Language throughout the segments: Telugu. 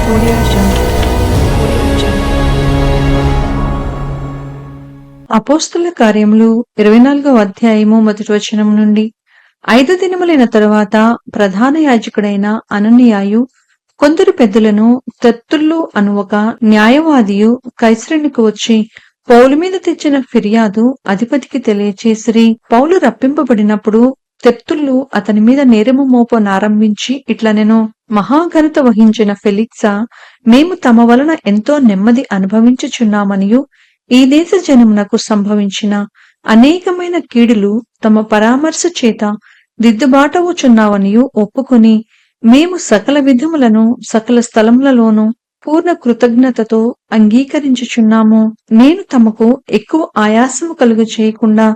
Audio Jungle. అపోస్తలుల కార్యములు 24వ అధ్యాయము మొదటి వచనం నుండి. 5 దినములైన తరువాత ప్రధాన యాజకుడైన అననీయయు కొందరు పెద్దలను తెర్తుళ్ళు అను ఒక న్యాయవాదియు కైసరునికి వచ్చి పౌలు మీద తెచ్చిన ఫిర్యాదు అధిపతికి తెలియచేసిరి. పౌలు రప్పింపబడినప్పుడు తెర్తుళ్ళు అతని మీద నేరము మోపనారంభించి ఇట్లనెను: మహాఘనత వహించిన ఫెలిక్సా, మేము తమ వలన ఎంతో నెమ్మది అనుభవించుచున్నామనియు ఈ దేశ జనమునకు సంభవించిన అనేకమైన కీడులు తమ పరామర్శ చేత దిద్దుబాటవుచున్నావనియు ఒప్పుకొని, మేము సకల విధములను సకల స్థలములలోనూ పూర్ణ కృతజ్ఞతతో అంగీకరించుచున్నాము. నేను తమకు ఎక్కువ ఆయాసము కలుగు చేయకుండా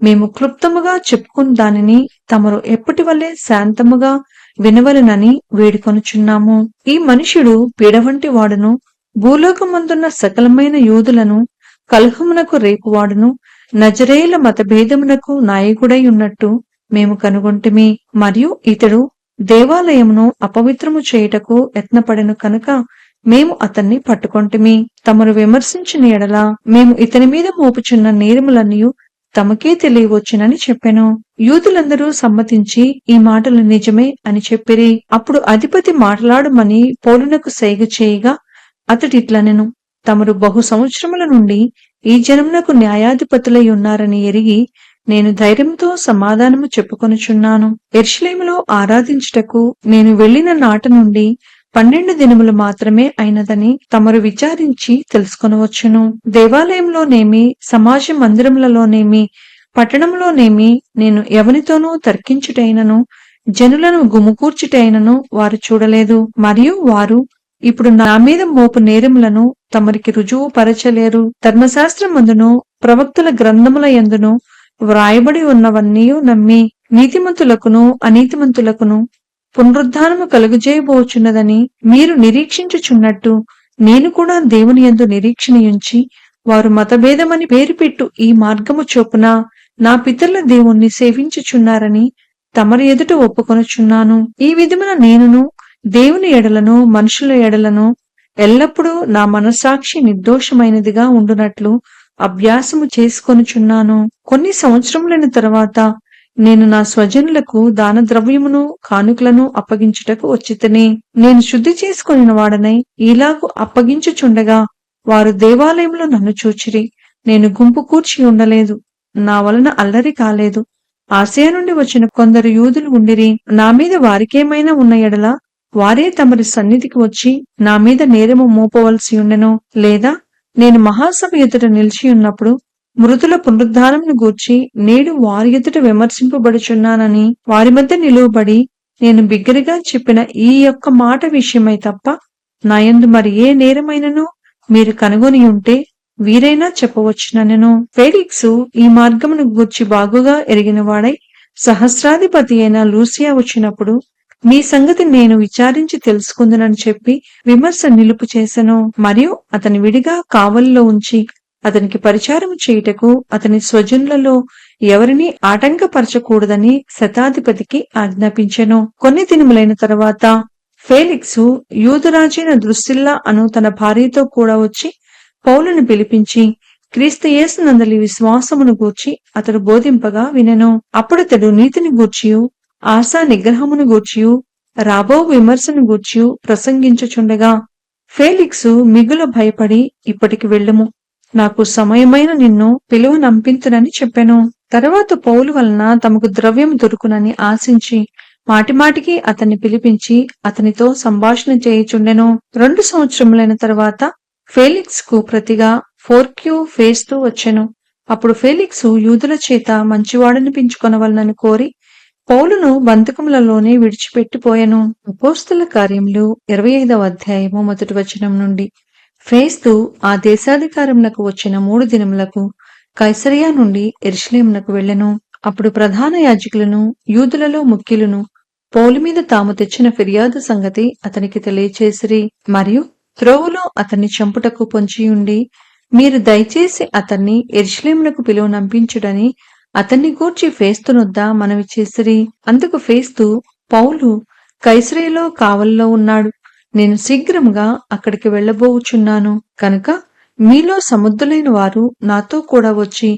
మేము క్లుప్తముగా చెప్పుకున్న దానిని తమరు ఎప్పటి వల్లే శాంతముగా వినవలెనని వేడుకొనుచున్నాము. ఈ మనుష్యుడు పీడవంటి వాడును, భూలోకమందున్న సకలమైన యూదులను కలహమునకు రేపువాడును, నజరేయుల మతభేదమునకు నాయకుడై ఉన్నట్టు మేము కనుగొంటిమి. మరియు ఇతడు దేవాలయమును అపవిత్రము చేయుటకు యత్నపడెను కనుక మేము అతన్ని పట్టుకొంటిమి. తమరు విమర్శించిన ఎడల మేము ఇతని మీద మోపుచున్న నేరములన్నయు తమకే తెలియవచ్చునని చెప్పెను. యూదులందరూ సమ్మతించి ఈ మాటలు నిజమే అని చెప్పిరి. అప్పుడు అధిపతి మాట్లాడమని పౌలునకు సైగ చేయగా అతడిట్లనెను: తమరు బహు సంవత్సరముల నుండి ఈ జనమునకు న్యాయాధిపతులై ఉన్నారని ఎరిగి నేను ధైర్యంతో సమాధానము చెప్పుకొనుచున్నాను. యెరూషలేములో ఆరాధించుటకు నేను వెళ్లిన నాట నుండి 12 దినములు మాత్రమే అయినదని తమరు విచారించి తెలుసుకొనవచ్చును. దేవాలయంలోనేమి, సమాజ మందిరములలోనేమి, పట్టణంలోనేమి నేను ఎవనితోనూ తర్కించుటైనను, జనులను గుమికూర్చుటైనను వారు చూడలేదు. మరియు వారు ఇప్పుడు నా మీద మోపు నేరములను తమరికి రుజువు పరచలేరు. ధర్మశాస్త్రమందును ప్రవక్తుల గ్రంథముల యందును వ్రాయబడి ఉన్నవన్నీ నమ్మి నీతిమంతులకును అనీతిమంతులకును పునరుద్ధానము కలుగజేయబోచున్నదని మీరు నిరీక్షించుచున్నట్టు నేను కూడా దేవుని యందు నిరీక్షణయుంచి వారు మతభేదమని పేరు పెట్టు ఈ మార్గము చొప్పున నా పితరుల దేవుణ్ణి సేవించుచున్నారని తమరి ఎదుట ఒప్పుకొనుచున్నాను. ఈ విధమున నేనును దేవుని ఎడలను మనుషుల ఎడలను ఎల్లప్పుడూ నా మనస్సాక్షి నిర్దోషమైనదిగా ఉండునట్లు అభ్యాసము చేసుకొనుచున్నాను. కొన్ని సంవత్సరములైన తరువాత నేను నా స్వజనులకు దాన ద్రవ్యమును కానుకలను అప్పగించుటకు వచ్చితిని. నేను శుద్ధి చేసుకొనిన వాడనై ఈలాగు అప్పగించుచుండగా వారు దేవాలయంలో నన్ను చూచిరి. నేను గుంపు కూర్చి ఉండలేదు, నా వలన అల్లరి కాలేదు. ఆసియా నుండి వచ్చిన కొందరు యూదులు ఉండిరి. నా మీద వారికేమైనా ఉన్న ఎడల వారే తమరి సన్నిధికి వచ్చి నా మీద నేరము మోపవలసి ఉండెను. లేదా నేను మహాసభ ఎదుట నిలిచి ఉన్నప్పుడు మృతుల పునరుద్ధానమును గూర్చి నేడు వారి ఎదుట విమర్శింపబడుచున్నానని వారి మధ్య నిలువబడి నేను బిగ్గరగా చెప్పిన ఈ యొక్క మాట విషయమై తప్ప నా యందు మరి ఏ నేరమైనను మీరు కనుగొని ఉంటే వీరైనా చెప్పవచ్చుననెను. ఫేలిక్సు ఈ మార్గమును గూర్చి బాగుగా ఎరిగినవాడై సహస్రాధిపతి అయిన లూసియా వచ్చినప్పుడు మీ సంగతి నేను విచారించి తెలుసుకుందునని చెప్పి విమర్శ నిలుపు చేసెను. మరియు అతని విడిగా కావలిలో ఉంచి అతనికి పరిచారము చేయుటకు అతని స్వజనులలో ఎవరిని ఆటంకపరచకూడదని శతాధిపతికి ఆజ్ఞాపించెను. కొన్ని దినములైన తరువాత ఫేలిక్సు యూదురాజైన ద్రుసిల్లా అను తన భార్యతో కూడా వచ్చి పౌలును పిలిపించి క్రీస్తు యేసునందలి విశ్వాసమును గూర్చి అతడు బోధింపగా వినెను. అప్పుడతడు నీతిని గూర్చియు ఆశా నిగ్రహమును గూర్చియు రాబో విమర్శను గూర్చియు ప్రసంగించుచుండగా ఫేలిక్సు మిగుల భయపడి ఇప్పటికి వెళ్ళుము, నాకు సమయమైన నిన్ను పిలువనంపింతునని చెప్పెను. తరువాత పౌలు వలన తమకు ద్రవ్యము దొరుకునని ఆశించి మాటిమాటికి అతన్ని పిలిపించి అతనితో సంభాషణ చేయుచుండెను. 2 సంవత్సరములైన తరువాత ఫేలిక్స్ కు ప్రతిగా ఫోర్క్యూ ఫేస్తూ వచ్చెను. అప్పుడు ఫేలిక్సు యూదుల చేత మంచివాడనిపించుకొనవలనని కోరి పౌలును బంధకములలోనే విడిచిపెట్టిపోయెను. అపోస్తలుల కార్యములు 25వ అధ్యాయము మొదటి వచనం నుండి. ఫేస్తు ఆ దేశాధికారమునకు వచ్చిన 3 దినములకు కైసరియా నుండి యెరూషలేమునకు వెళ్ళెను. అప్పుడు ప్రధాన యాజకులను యూదులలో ముఖ్యులను పౌలు మీద తాము తెచ్చిన ఫిర్యాదు సంగతి అతనికి తెలియచేసిరి. మరియు త్రోవలో అతన్ని చంపుటకు పొంచియుండి మీరు దయచేసి అతన్ని యెరూషలేమునకు పిలువనంపించుడని అతన్ని గూర్చి ఫేస్తునొద్ద మనవి చేసిరి. అందుకు ఫేస్తు, పౌలు కైసరయలో కావలిలో ఉన్నాడు, నేను శీఘ్రముగా అక్కడికి వెళ్ళబోవుచున్నాను. కనుక మీలో సమర్థులైన వారు నాతో కూడా వచ్చి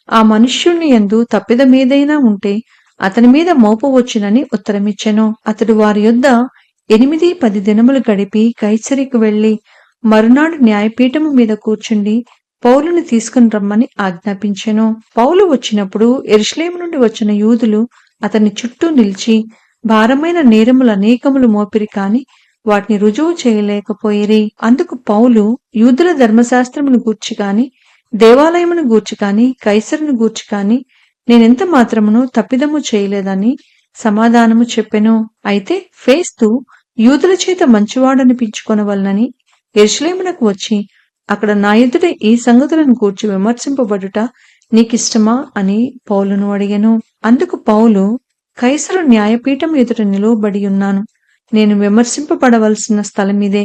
ఆ మనుష్యుని యందు తప్పిదమేదైనా ఉంటే అతని మీద మోపవచ్చునని ఉత్తరమిచ్చెను. అతడు వారి యొద్ద 8-10 దినములు గడిపి కైసరికి వెళ్లి మరునాడు న్యాయపీఠము మీద కూర్చుండి పౌలుని తీసుకుని రమ్మని ఆజ్ఞాపించెను. పౌలు వచ్చినప్పుడు యెరూషలేము నుండి వచ్చిన యూదులు అతని చుట్టూ నిలిచి భారమైన నేరములు అనేకములు మోపిరి కాని వాటిని రుజువు చేయలేకపోయిరి. అందుకు పౌలు యూదుల ధర్మశాస్త్రమును గూర్చి కాని దేవాలయమును గూర్చి కాని కైసరును గూర్చి కాని నేనెంత మాత్రమును తప్పిదము చేయలేదని సమాధానము చెప్పెను. అయితే ఫేస్తు యూదుల చేత మంచివాడనిపించుకొనవలనని యెరూషలేమునకు వచ్చి అక్కడ నా ఎదుట ఈ సంగతులను గూర్చి విమర్శింపబడుట నీకిష్టమా అని పౌలును అడిగెను. అందుకు పౌలు, కైసరు న్యాయపీఠం ఎదుట నిలువబడి ఉన్నాను. నేను విమర్శింపబడవలసిన స్థలమిదే.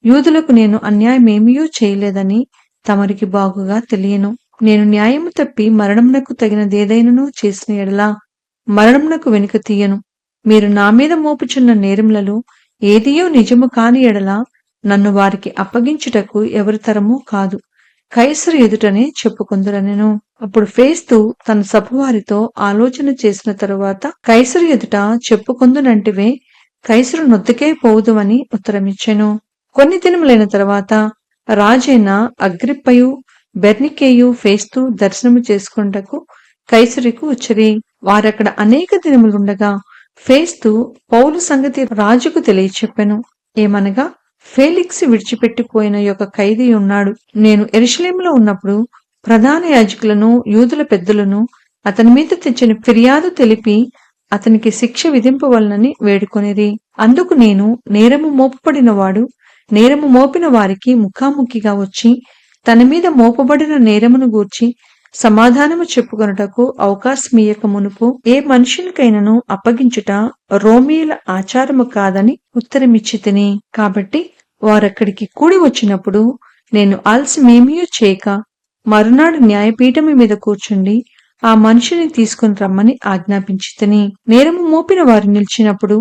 యూదులకు నేను అన్యాయమేమియూ చేయలేదని తమరికి బాగుగా తెలియను. నేను న్యాయము తప్పి మరణమునకు తగినదేదైనను చేసిన ఎడలా మరణమునకు వెనుక తీయను. మీరు నా మీద మోపుచున్న నేరములలో ఏదియో నిజము కాని ఎడలా నన్ను వారికి అప్పగించుటకు ఎవరి తరమూ కాదు. కైసరు ఎదుటనే చెప్పుకొందురనెను. అప్పుడు ఫేస్తు తన సభవారితో ఆలోచన చేసిన తరువాత, కైసరు ఎదుట చెప్పుకొందునంటివే, కైసరు నొద్దకే పోవుదువని ఉత్తరమిచ్చెను. కొన్ని దినములైన తరువాత రాజైన అగ్రిప్పయు బెర్నికేయు ఫేస్తు దర్శనము చేసుకొనుటకు కైసరుకు వచ్చిరి. వారక్కడ అనేక దినములుండగా ఫేస్తు పౌలు సంగతి రాజుకు తెలియచెప్పెను. ఏమనగా, ఫేలిక్స్ విడిచిపెట్టిపోయిన యొక్క ఖైదీ ఉన్నాడు. నేను యెరూషలేములో ఉన్నప్పుడు ప్రధాన యాజకులను యూదుల పెద్దలను అతని మీద తెచ్చిన ఫిర్యాదు తెలిపి అతనికి శిక్ష విధింపవలనని వేడుకొనిరి. అందుకు నేను నేరము మోపబడిన వాడు నేరము మోపిన వారికి ముఖాముఖిగా వచ్చి తన మీద మోపబడిన నేరమును గూర్చి సమాధానము చెప్పుకొనుటకు అవకాశమియ్యక మునుపు ఏ మనుషునికైనను అప్పగించుట రోమీయుల ఆచారము కాదని ఉత్తరమిచ్చితిని. కాబట్టి వారక్కడికి కూడి వచ్చినప్పుడు నేను ఆలస్యమేమీ చేయక మరునాడు న్యాయపీఠము మీద కూర్చుండి ఆ మనిషిని తీసుకుని రమ్మని ఆజ్ఞాపించితిని. నేరము మోపిన వారు నిలిచినప్పుడు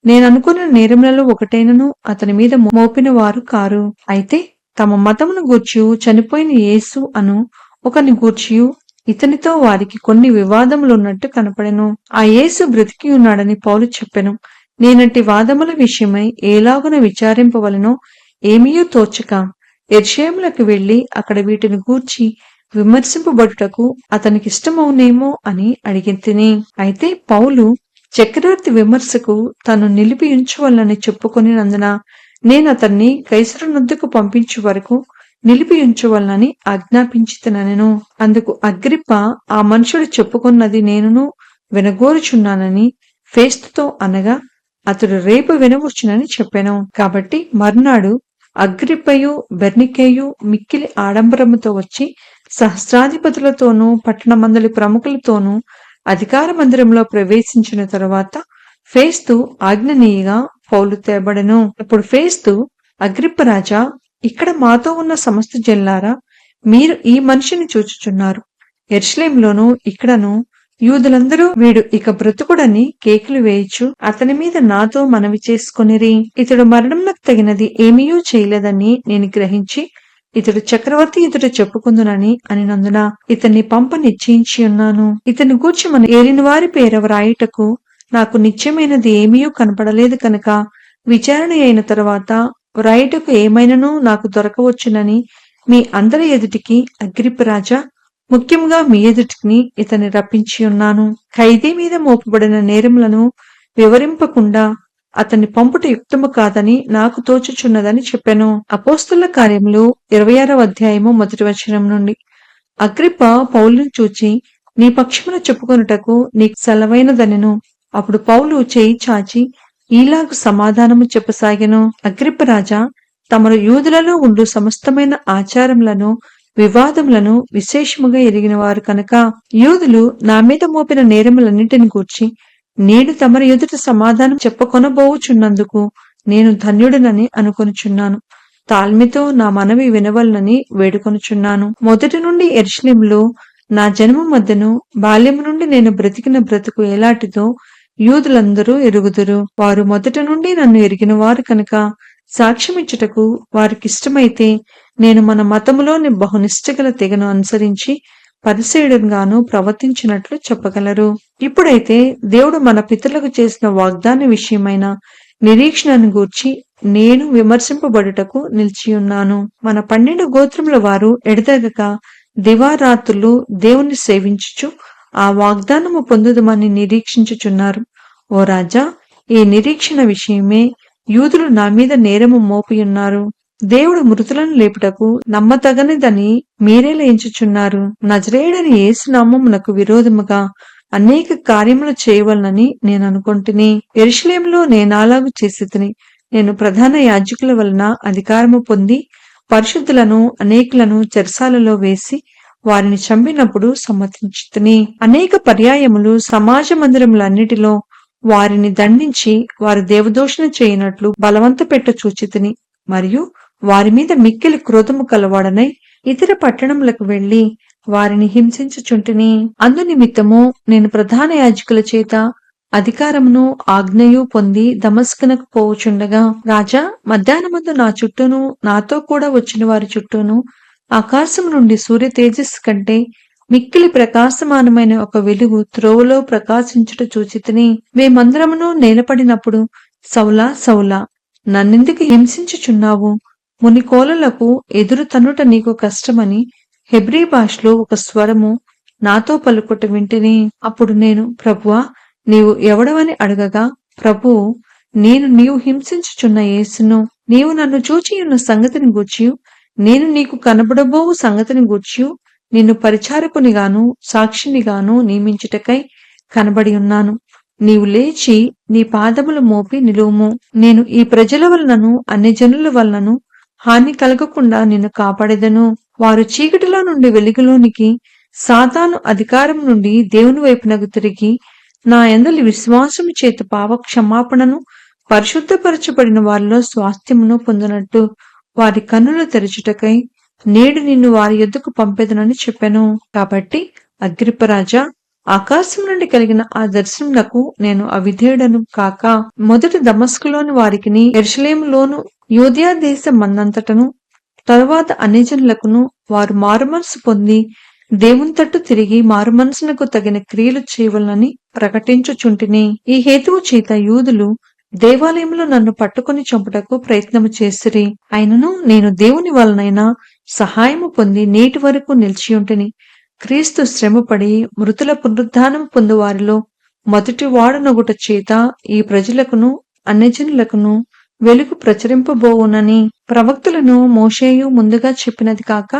నేననుకున్న నేరములలో ఒకటైనను అతని మీద మోపిన వారు కారు. అయితే తమ మతమును గూర్చియు చనిపోయిన యేసు అను ఒకని గూర్చియు ఇతనితో వారికి కొన్ని వివాదములున్నట్టు కనపడెను. ఆ యేసు బ్రతికి ఉన్నాడని పౌలు చెప్పెను. నేనట్టి వాదముల విషయమై ఏలాగున విచారింపవలనో ఏమీయూ తోచక యెరూషలేములకు వెళ్లి అక్కడ వీటిని గూర్చి విమర్శింపబడుటకు అతనికిష్టమవునేమో అని అడిగితిని. అయితే పౌలు చక్రవర్తి విమర్శకు తను నిలిపి ఉంచవలనని చెప్పుకొనినందున నేను అతన్ని కైసరు నొద్దకు పంపించు వరకు నిలిపి ఉంచవలనని ఆజ్ఞాపించితినెను. అందుకు అగ్రిప్ప, ఆ మనుషుడు చెప్పుకున్నది నేనును వినగోరుచున్నానని ఫేస్తుతో అనగా, అతడు రేపు వినవచ్చునని చెప్పెను. కాబట్టి మర్నాడు అగ్రిప్పయు బెర్నికేయు మిక్కిలి ఆడంబరముతో వచ్చి సహస్రాధిపతులతోనూ పట్టణమందలి ప్రముఖులతోనూ అధికార మందిరంలో ప్రవేశించిన తరువాత ఫేస్తు ఆజ్ఞనీయగా పౌలు తేబడెను. అప్పుడు ఫేస్తు, అగ్రిప్ప రాజా, ఇక్కడ మాతో ఉన్న సమస్త జనులారా, మీరు ఈ మనిషిని చూచుచున్నారు. యెరూషలేములోను ఇక్కడను యూదులందరూ వీడు ఇక బ్రతుకుడని కేకలు వేయచ్చు అతని మీద నాతో మనవి చేసుకొనిరి. ఇతడు మరణంకు తగినది ఏమీయూ చేయలేదని నేను గ్రహించి ఇతడు చక్రవర్తి ఎదుట చెప్పుకుందునని అనినందున ఇతన్ని పంప నిశ్చయించి ఉన్నాను. ఇతని గూర్చి మన ఏలిన వారి పేర వ్రాయుటకు నాకు నిత్యమైనది ఏమీయూ కనపడలేదు కనుక విచారణ అయిన తరువాత వ్రాయుటకు ఏమైనను నాకు దొరకవచ్చునని మీ అందరి ఎదుటికి అగ్రిప్ప రాజా, ముఖ్యంగా మీ ఎదుటిని ఇతన్ని రప్పించి ఉన్నాను. ఖైదీ మీద మోపబడిన నేరములను వివరింపకుండా అతన్ని పంపుట యుక్తము కాదని నాకు తోచుచున్నదని చెప్పెను. అపోస్తుల కార్యములు 26వ అధ్యాయము 1వ వచనం నుండి. అగ్రిప్ప పౌలును చూచి, నీ పక్షమున చెప్పుకొనుటకు నీకు సెలవైనదనెను. అప్పుడు పౌలు చేయి చాచి ఈలాగు సమాధానము చెప్పసాగెను. అగ్రిప్ప రాజా, తమరు యూదులలో ఉండు సమస్తమైన ఆచారములను వివాదములను విశేషముగా ఎరిగిన వారు కనుక యూదులు నా మీద మోపిన నేరములన్నిటిని గూర్చి నేడు తమరి ఎదుట సమాధానం చెప్పకొనబోవుచున్నందుకు నేను ధన్యుడనని అనుకొనుచున్నాను. తాల్మితో నా మనవి వినవలనని వేడుకొనుచున్నాను. మొదటి నుండి యెరూషలేములో నా జన్మ మధ్యను బాల్యము నుండి నేను బ్రతికిన బ్రతుకు ఎలాంటిదో యూదులందరూ ఎరుగుదురు. వారు మొదటి నుండి నన్ను ఎరిగిన వారు కనుక సాక్ష్యమిచ్చుటకు వారికిష్టమైతే నేను మన మతములోని బహునిష్టగల తెగను అనుసరించి పరిసేయుడుగాను ప్రవర్తించినట్లు చెప్పగలరు. ఇప్పుడైతే దేవుడు మన పితరులకు చేసిన వాగ్దాన విషయమైన నిరీక్షణను గూర్చి నేను విమర్శింపబడుటకు నిలిచియున్నాను. మన 12 గోత్రముల వారు ఎడతెగక దివారాత్రులు దేవుని సేవించుచు ఆ వాగ్దానము పొందుదమని నిరీక్షించుచున్నారు. ఓ రాజా, ఈ నిరీక్షణ విషయమే యూదులు నా మీద నేరము మోపియున్నారు. దేవుడు మృతులను లేపుటకు నమ్మతగనిదని మీరేలా ఎంచుచున్నారు? నజరేయుడని యేసు నామమునకు విరోధముగా అనేక కార్యములు చేయవలనని నేను అనుకొంటిని. యెరూషలేములో నేనాలాగు చేసితిని. నేను ప్రధాన యాజకుల వలన అధికారము పొంది పరిశుద్ధులను అనేకులను చెరసాలలో వేసి వారిని చంపినప్పుడు సమ్మతించితిని. అనేక పర్యాయములు సమాజ మందిరములన్నిటిలో వారిని దండించి వారు దేవదూషణ చేయనట్లు బలవంత పెట్ట చూచితిని. మరియు వారి మీద మిక్కిలి క్రోధము కలవాడనై ఇతర పట్టణములకు వెళ్లి వారిని హింసించుచుంటిని. అందునిమిత్తము నేను ప్రధాన యాజకుల చేత అధికారమును ఆజ్ఞయు పొంది దమస్కునకు పోవుచుండగా, రాజా, మధ్యాహ్నమందు నా చుట్టూను నాతో కూడా వచ్చిన వారి చుట్టూను ఆకాశం నుండి సూర్య తేజస్సు కంటే మిక్కిలి ప్రకాశమానమైన ఒక వెలుగు త్రోవలో ప్రకాశించుట చూచితిని. మేమందరమును నేలపడినప్పుడు, సౌలా, సౌలా, నన్నెందుకు హింసించుచున్నావు? మునికోలలకు ఎదురు తన్నుట నీకు కష్టమని హెబ్రీ భాషలో ఒక స్వరము నాతో పలుకుట వింటిని. అప్పుడు నేను, ప్రభువా, నీవు ఎవడవని అడగగా, ప్రభువు, నేను నీవు హింసించుచున్న యేసును, నీవు నన్ను చూచియున్న సంగతిని గూర్చియు నేను నీకు కనబడబోవు సంగతిని గూర్చియు నిన్ను పరిచారకునిగాను సాక్షినిగాను నియమించుటకై కనబడి ఉన్నాను. నీవు లేచి నీ పాదములు మోపి నిలువుము. నేను ఈ ప్రజల వలనను అన్యజనుల వలనను హాని కలగకుండా నిన్ను కాపాడెదను. వారు చీకటిలో నుండి వెలుగులోనికి, సాతాను అధికారం నుండి దేవుని వైపునకు తిరిగి నా యందలి విశ్వాసము చేత పాప క్షమాపణను పరిశుద్ధపరచబడిన వారిలో స్వాస్థ్యమును పొందినట్టు వారి కన్నులు తెరచుటకై నేడు నిన్ను వారి యొద్దకు పంపెదనని చెప్పాను. కాబట్టి అగ్రిప్పరాజా, ఆకాశం నుండి కలిగిన ఆ దర్శనములకు నేను అవిధేయుడను కాక, మొదట దమస్కులోని వారికిని యెరూషలేములోను యూదయ దేశం మన్నంతటను తరువాత అన్యజనులకును వారు మారుమనసు పొంది దేవుని తట్టు తిరిగి మారుమనసునకు తగిన క్రియలు చేయవలనని ప్రకటించుచుంటిని. ఈ హేతువు చేత యూదులు దేవాలయంలో నన్ను పట్టుకొని చంపుటకు ప్రయత్నము చేసిరి. అయినను నేను దేవుని వలనైనా సహాయము పొంది నేటి వరకు నిలిచియుంటిని. క్రీస్తు శ్రమపడి మృతుల పునరుద్ధానం పొందు వారిలో మొదటి వాడనొగుట చేత ఈ ప్రజలకును అన్యజనులకును వెలుగు ప్రచురింపబోవునని ప్రవక్తలను మోషేయు ముందుగా చెప్పినది కాక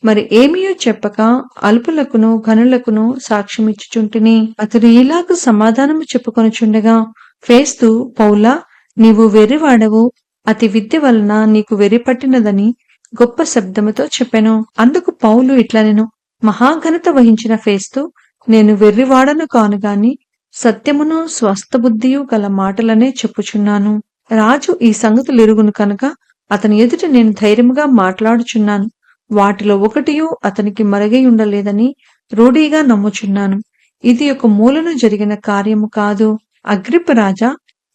మరి ఏమీయో చెప్పక అల్పులకును ఘనులకును సాక్ష్యమిచ్చుచుంటిని. అతడు ఇలాగ సమాధానము చెప్పుకొనుచుండగా, ఫేస్తు, పౌలా, నీవు వెర్రివాడవు, అతి విద్య వలన నీకు వెర్రి పట్టినదని గొప్ప శబ్దముతో చెప్పెను. అందుకు పౌలు ఇట్లనెను, మహాఘనత వహించిన ఫేస్తు, నేను వెర్రివాడను కాను గాని సత్యమును స్వస్థబుద్ధియు గల మాటలనే చెప్పుచున్నాను. రాజు ఈ సంగతులు ఎరుగును కనుక అతని ఎదుట నేను ధైర్యముగా మాట్లాడుచున్నాను. వాటిలో ఒకటియు అతనికి మరుగై ఉండలేదని రూఢిగా నమ్ముచున్నాను. ఇది ఒక మూలను జరిగిన కార్యము కాదు. అగ్రిప్ప రాజా,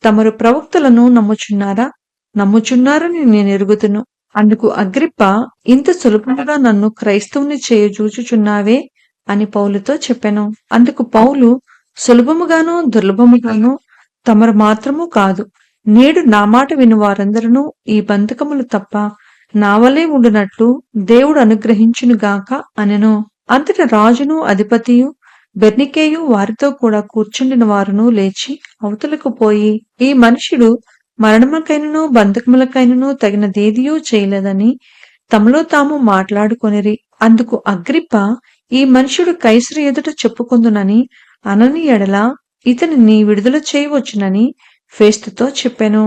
తమరు ప్రవక్తలను నమ్ముచున్నారా? నమ్ముచున్నారని నేను ఎరుగుదును. అందుకు అగ్రిప్ప, ఇంత సులభముగా నన్ను క్రైస్తవుని చేయజూచుచున్నావే అని పౌలుతో చెప్పెను. అందుకు పౌలు, సులభముగానో దుర్లభముగానో తమరు మాత్రము కాదు, నేడు నా మాట విను వారందరూ ఈ బంధకములు తప్ప నా వలే ఉండునట్లు దేవుడు అనుగ్రహించునుగాక అనెను. అంతట రాజును అధిపతియు బెర్నికేయు వారితో కూడా కూర్చుండిన వారును లేచి అవతలకు పోయి, ఈ మనుష్యుడు మరణములకైనను బంధకములకైనను తగినదేదియూ చేయలేదని తమలో తాము మాట్లాడుకొనిరి. అందుకు అగ్రిప్ప, ఈ మనుష్యుడు కైసరు ఎదుట చెప్పుకొందునని అనని ఎడల ఇతనిని విడుదల చేయవచ్చునని ఫేస్తుతో చెప్పెను.